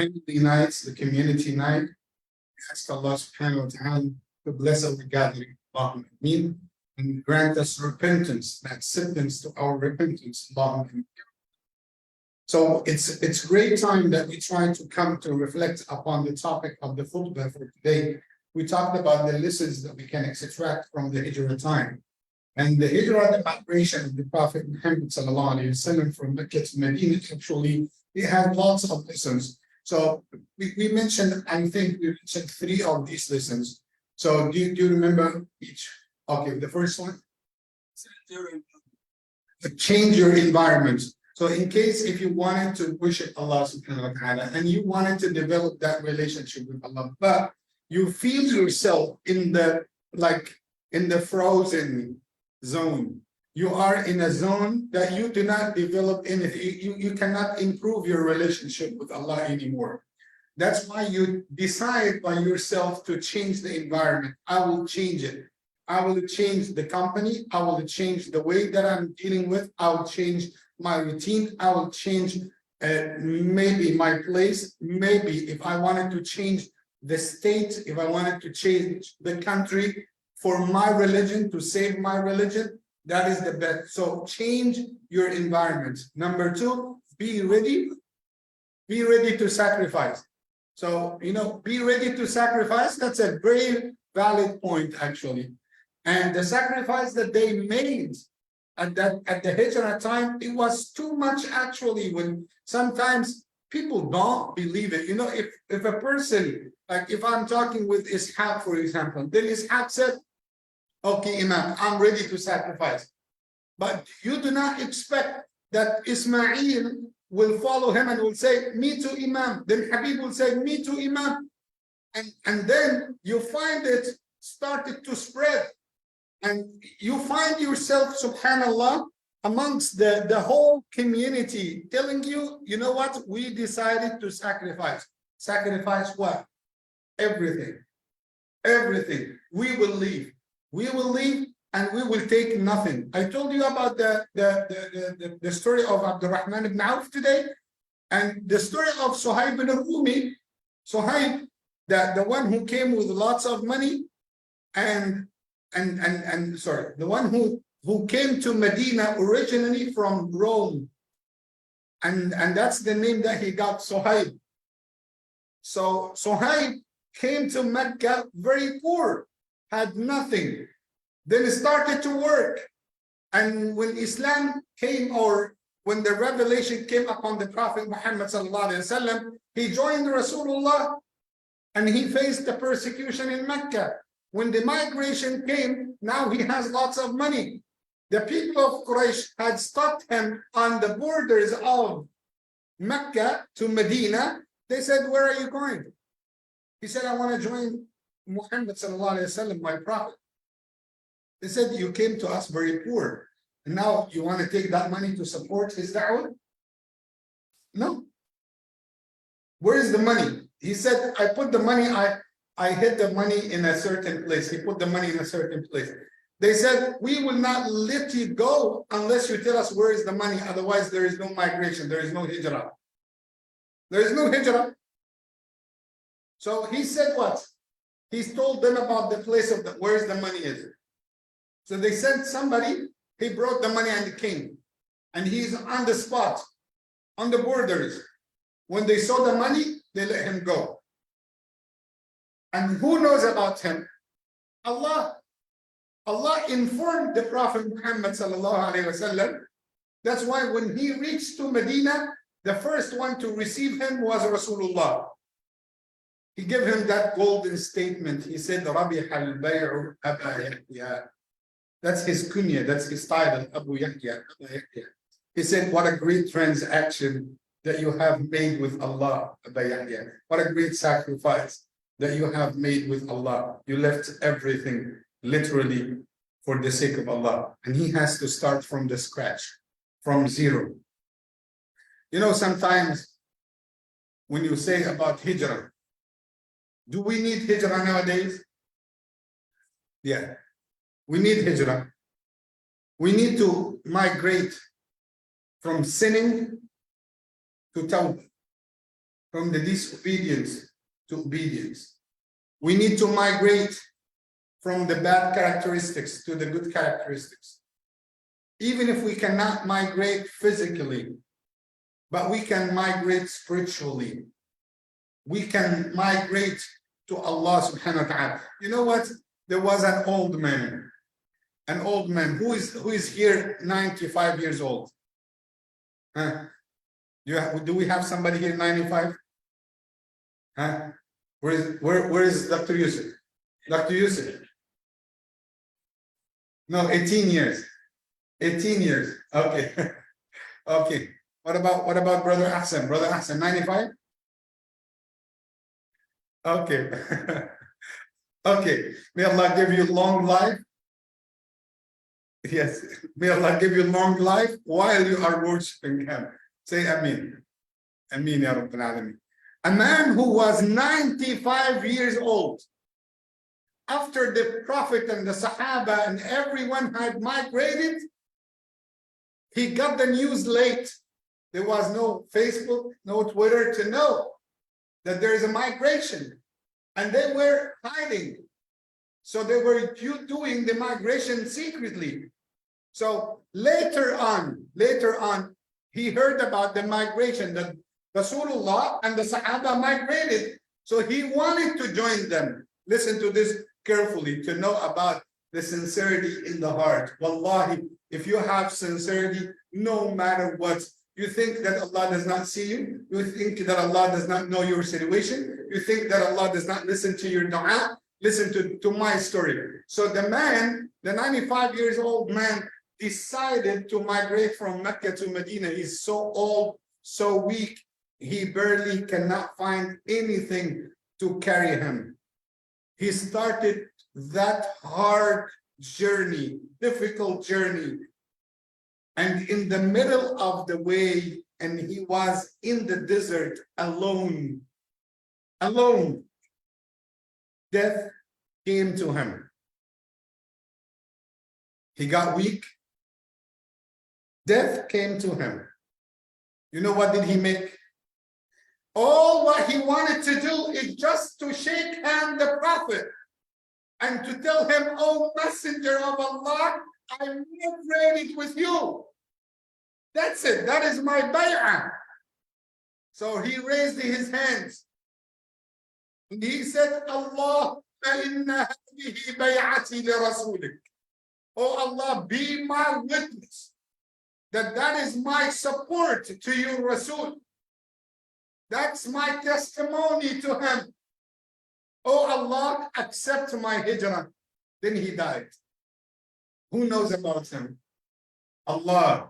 family nights, the community night. We ask Allah subhanahu wa ta'ala to bless our gathering, Allahumma ameen, and grant us repentance, acceptance to our repentance, Allahumma ameen. So it's great time that we try to come to reflect upon the topic of the khutbah for today. We talked about the lessons that we can extract from the Hijra time. And the Hijra, the migration of the Prophet Muhammad sallallahu alaihi wasallam from Mecca to Medina, actually, it had lots of lessons. So we mentioned, I think we mentioned 3 of these lessons. So do you remember each? Okay, the first one, change your environment. So in case if you wanted to worship Allah subhanahu wa ta'ala and you wanted to develop that relationship with Allah, but you feel yourself in the frozen zone. You are in a zone that you do not develop anything. You cannot improve your relationship with Allah anymore. That's why you decide by yourself to change the environment. I will change it. I will change the company. I will change the way that I'm dealing with. I will change my routine. I will change maybe my place. Maybe if I wanted to change the state, if I wanted to change the country for my religion, to save my religion, that is the best. So change your environment. Number 2, be ready to sacrifice. So, be ready to sacrifice. That's a very valid point, actually. And the sacrifice that they made at the Hijra time, it was too much, actually, when sometimes people don't believe it. If a person, like if I'm talking with Ishaq, for example, then Ishaq said, okay, Imam, I'm ready to sacrifice. But you do not expect that Ismail will follow him and will say, me too, Imam. Then Habib will say, me too, Imam. And then you find it started to spread. And you find yourself, subhanAllah, amongst the whole community telling you, you know what, we decided to sacrifice. Sacrifice what? Everything. Everything. We will leave. We will leave and we will take nothing. I told you about the story of Abdurrahman ibn Auf today, and the story of Suhaib ibn Rumi. Suhaib, the one who came with lots of money, and sorry, the one who came to Medina originally from Rome, and that's the name that he got, Suhaib. So Suhaib came to Mecca very poor, had nothing. Then he started to work. And when Islam came, or when the revelation came upon the Prophet Muhammad sallallahu alaihi wasallam, he joined Rasulullah and he faced the persecution in Mecca. When the migration came, now he has lots of money. The people of Quraysh had stopped him on the borders of Mecca to Medina. They said, where are you going? He said, I want to join Muhammad sallallahu alaihi wasallam, my prophet. They said, you came to us very poor, and now you want to take that money to support his da'wah? No. Where is the money? He said, I put the money, I hid the money in a certain place. He put the money in a certain place. They said, we will not let you go unless you tell us where is the money. Otherwise, there is no migration. There is no hijrah. There is no hijrah. So he said what? He told them about the place of where's the money is. So they sent somebody, he brought the money and came. And he's on the spot, on the borders. When they saw the money, they let him go. And who knows about him? Allah. Allah informed the Prophet Muhammad sallallahu alaihi wasallam. That's why when he reached to Medina, the first one to receive him was Rasulullah. He gave him that golden statement. He said, Rabiha al-bay'u Aba Yahya. That's his kunya, that's his title, Abu Yahya. He said, what a great transaction that you have made with Allah, Abu Yahya. What a great sacrifice that you have made with Allah. You left everything, literally, for the sake of Allah. And he has to start from the scratch, from zero. Sometimes when you say about hijrah, do we need hijrah nowadays? Yeah, we need hijrah. We need to migrate from sinning to tawbah. from the disobedience to obedience. We need to migrate from the bad characteristics to the good characteristics. Even if we cannot migrate physically, but we can migrate spiritually. We can migrate to Allah subhanahu wa ta'ala. You know what? There was an old man who is here 95 years old. Huh? Do we have somebody here 95? Huh? Where is Dr. Yusuf? Dr. Yusuf? No, 18 years. 18 years. Okay. Okay. What about Brother Ahsan? Brother Ahsan, 95? Okay. Okay. May Allah give you long life. Yes. May Allah give you long life while you are worshiping Him. Say Ameen. Ameen Ya Rabbil Alameen. A man who was 95 years old, after the Prophet and the Sahaba and everyone had migrated, he got the news late. There was no Facebook, no Twitter to know that there is a migration. And they were hiding. So they were doing the migration secretly. So later on, he heard about the migration, that Rasulullah and the Sahaba migrated. So he wanted to join them. Listen to this carefully to know about the sincerity in the heart. Wallahi, if you have sincerity, no matter what, you think that Allah does not see you, you think that Allah does not know your situation, you think that Allah does not listen to your dua, listen to my story. So the man, the 95 years old man, decided to migrate from Mecca to Medina. He's so old, so weak, he barely cannot find anything to carry him. He started that hard journey, difficult journey. And in the middle of the way, and he was in the desert alone, death came to him. He got weak. Death came to him. You know what did he make? All what he wanted to do is just to shake hand the Prophet and to tell him, "Oh, Messenger of Allah, I'm migrated with you. That's it. That is my bay'ah." So he raised his hands. And he said, "Allah, inna hadihi bay'ati li rasulik." Oh Allah, be my witness that that is my support to you, Rasul. That's my testimony to him. Oh Allah, accept my hijrah. Then he died. Who knows about him? Allah.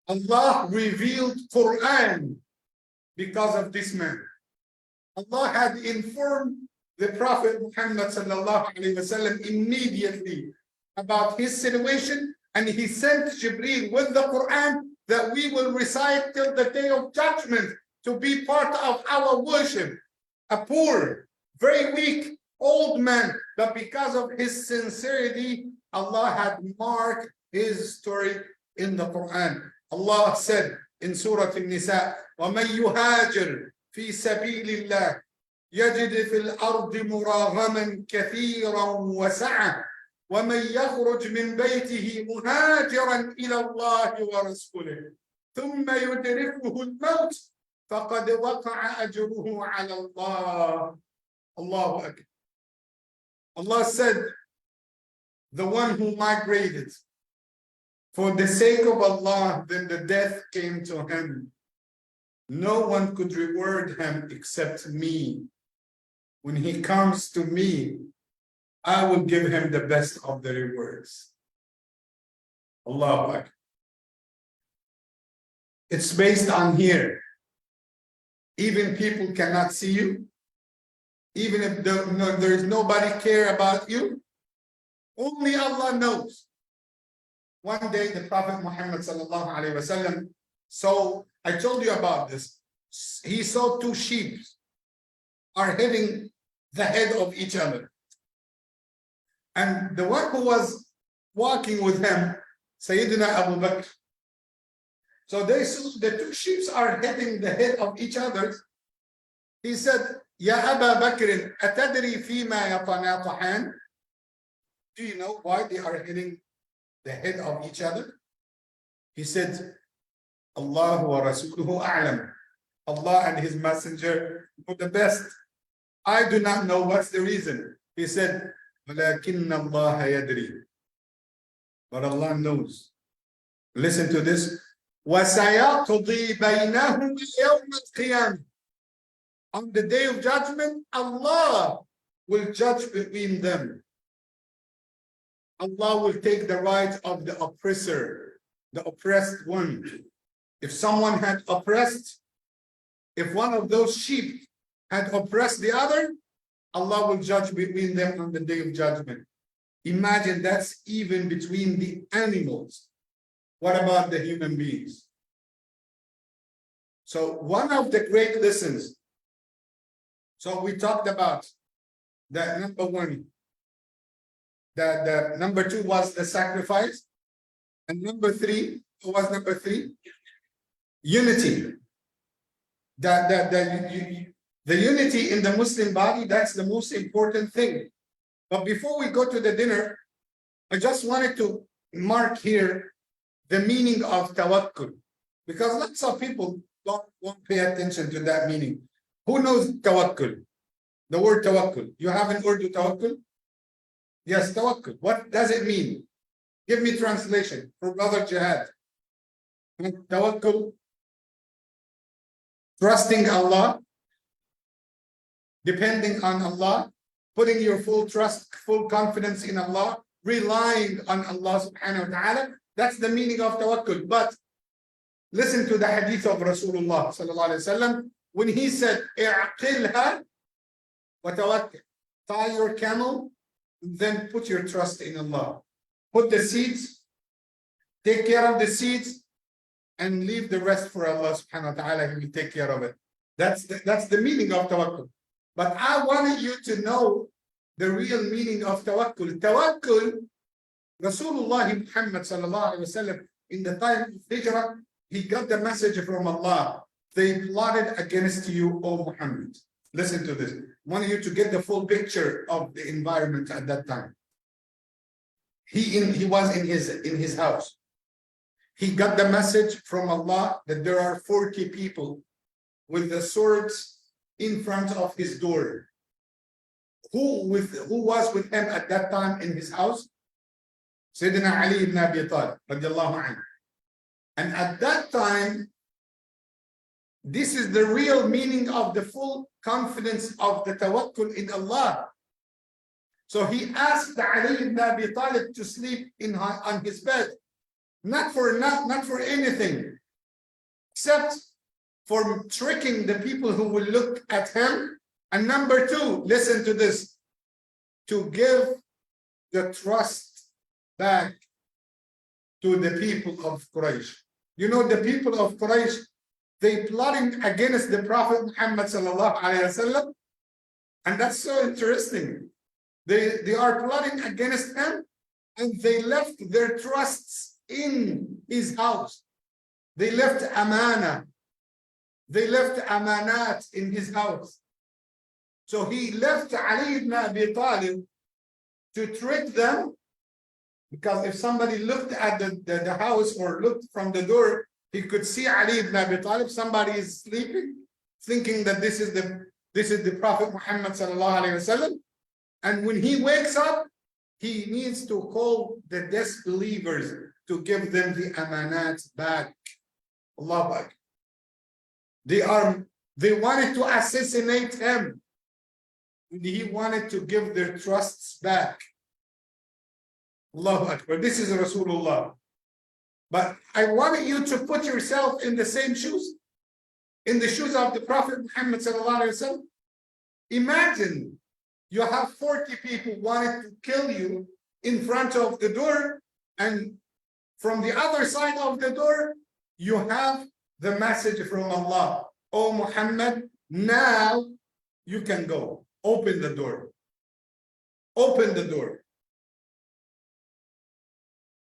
Allah revealed Quran because of this man. Allah had informed the Prophet Muhammad sallallahu alaihi wasallam immediately about his situation, and he sent Jibreel with the Quran that we will recite till the day of judgment to be part of our worship. A poor, very weak, old man, but because of his sincerity, Allah had marked his story in the Quran. Allah said in Surah An-Nisa, وَمَنْ يُهَاجِرْ فِي سَبِيلِ اللَّهِ يَجِدْ فِي الْأَرْضِ مُرَاغَمًا كَثِيرًا وَسَعًا وَمَنْ يَخْرُجْ مِنْ بَيْتِهِ مُهَاجِرًا إِلَى اللَّهِ وَرَسُولِهِ ثُمَّ يُدْرِكُهُ الْمَوْتِ فَقَدْ وَقَعَ أَجْرُهُ عَلَى اللَّهِ. Allahu Akbar. Allah said, the one who migrated for the sake of Allah, then the death came to him. No one could reward him except me. When he comes to me, I will give him the best of the rewards. Allahu Akbar. It's based on here. Even people cannot see you. Even if there is nobody care about you, only Allah knows. One day, the Prophet Muhammad sallallahu alaihi wasallam saw, I told you about this, he saw two sheep are hitting the head of each other. And the one who was walking with him, Sayyidina Abu Bakr, So they saw the two sheep are hitting the head of each other. He said, Ya Aba Bakr, atadri fima yatanatahan? Do you know why they are hitting the head of each other? He said, Allah wa Rasuluhu a'lam. Allah and His Messenger know the best. I do not know what's the reason. He said, وَلَكِنَّ اللَّهَ يَدْرِي. But Allah knows. Listen to this. وَسَيَقْضِي بَيْنَهُمْ يَوْمَ الْقِيَامَةِ. On the day of judgment, Allah will judge between them. Allah will take the right of the oppressor, the oppressed one. If someone had oppressed, if one of those sheep had oppressed the other, Allah will judge between them on the day of judgment. Imagine that's even between the animals. What about the human beings? So one of the great lessons. So we talked about that number one. The number two was the sacrifice. And number three, what was number three? Unity. The unity in the Muslim body, that's the most important thing. But before we go to the dinner, I just wanted to mark here the meaning of tawakkul. Because lots of people won't pay attention to that meaning. Who knows tawakkul? The word tawakkul. You have an Urdu tawakkul? Yes, tawakkul. What does it mean? Give me translation for Brother Jihad. Tawakkul, trusting Allah, depending on Allah, putting your full trust, full confidence in Allah, relying on Allah subhanahu wa ta'ala. That's the meaning of tawakkul. But listen to the hadith of Rasulullah sallallahu alayhi wa sallam when he said, "I'qilha wa tawakkul." Tie your camel, then put your trust in Allah. Put the seeds, take care of the seeds, and leave the rest for Allah subhanahu wa ta'ala. He will take care of it. That's the meaning of tawakkul. But I wanted you to know the real meaning of tawakkul. Tawakkul, Rasulullah Muhammad sallallahu alayhi wa sallam, in the time of Hijra, he got the message from Allah. They plotted against you, O Muhammad. Listen to this. I want you to get the full picture of the environment at that time. He was in his house. He got the message from Allah that there are 40 people with the swords in front of his door. Who was with him at that time in his house? Sayyidina Ali ibn Abi Talib radiallahu anhu. And at that time, this is the real meaning of the full confidence of the tawakkul in Allah. So he asked Ali ibn Abi Talib to sleep on his bed, not for anything, except for tricking the people who will look at him. And number two, listen to this, to give the trust back to the people of Quraysh. You know, the people of Quraysh, they plotting against the Prophet Muhammad sallallahu alaihi wasallam, and that's so interesting. They are plotting against him, and they left their trusts in his house. They left amana. They left amanat in his house. So he left Ali ibn Abi Talib to trick them, because if somebody looked at the house or looked from the door, he could see Ali ibn Abi Talib. Somebody is sleeping, thinking that this is the Prophet Muhammad sallallahu alaihi wasallam. And when he wakes up, he needs to call the disbelievers to give them the amanat back. Allahu Akbar. They wanted to assassinate him. And he wanted to give their trusts back. Allahu Akbar. This is Rasulullah. But I wanted you to put yourself in the same shoes, in the shoes of the Prophet Muhammad sallallahu alaihi wasallam. Imagine you have 40 people wanted to kill you in front of the door, and from the other side of the door, you have the message from Allah. Oh Muhammad, now you can go. Open the door. Open the door.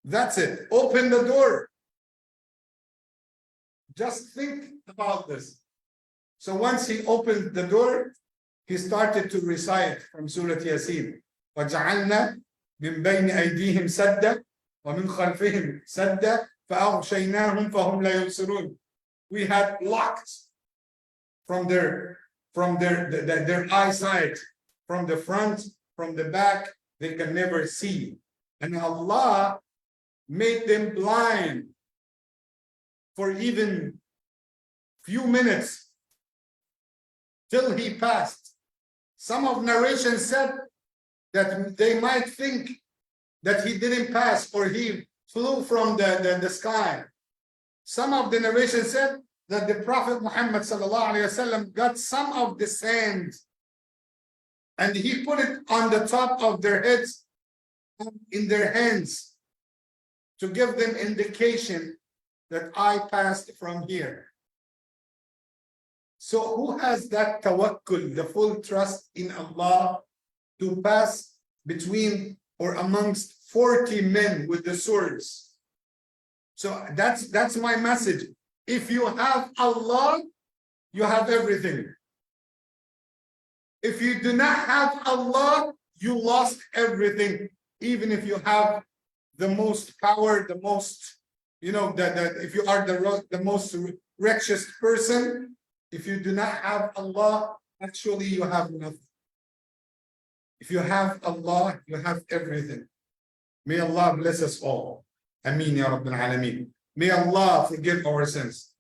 That's it. Open the door. Just think about this. So once he opened the door, he started to recite from Surah Yasin. وَجَعَلْنَا مِنْ بَيْنِ أَيْدِيهِمْ سَدًّا وَمِنْ خَلْفِهِمْ سَدًّا فَأَغْشَيْنَاهُمْ فَهُمْ لَا يُبْصِرُونَ. We had blocked from their eyesight, from the front, from the back, they can never see. And Allah made them blind for even few minutes till he passed. Some of narration said that they might think that he didn't pass or he flew from the sky. Some of the narration said that the Prophet Muhammad ﷺ got some of the sand and he put it on the top of their heads and in their hands to give them indication that I passed from here. So who has that tawakkul, the full trust in Allah, to pass between or amongst 40 men with the swords? So that's my message. If you have Allah, you have everything. If you do not have Allah, you lost everything. Even if you have the most power, the most, if you are the most richest person, if you do not have Allah, actually you have nothing. If you have Allah, you have everything. May Allah bless us all. Ameen ya Rabbil Alameen. May Allah forgive our sins.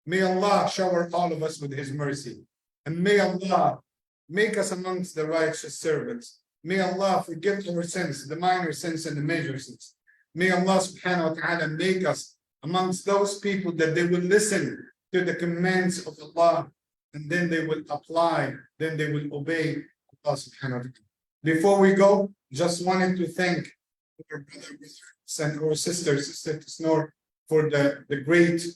May Allah shower all of us with His mercy. And may Allah make us amongst the righteous servants. May Allah forgive our sins, the minor sins and the major sins. May Allah subhanahu wa ta'ala make us amongst those people that they will listen to the commands of Allah and then they will apply, then they will obey Allah subhanahu wa ta'ala. Before we go, just wanted to thank our brothers and our sisters, Sister Tisnor, for the great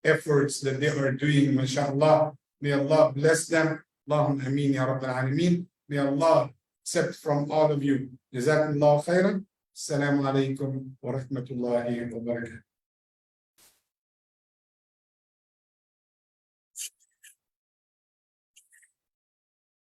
efforts that they are doing, mashallah. May Allah bless them. Allahumma ameen ya Rabbil Alameen. May Allah accept from all of you. Jazakumullahu khairan. Assalamu alaikum wa rahmatullahi wa barakatuh.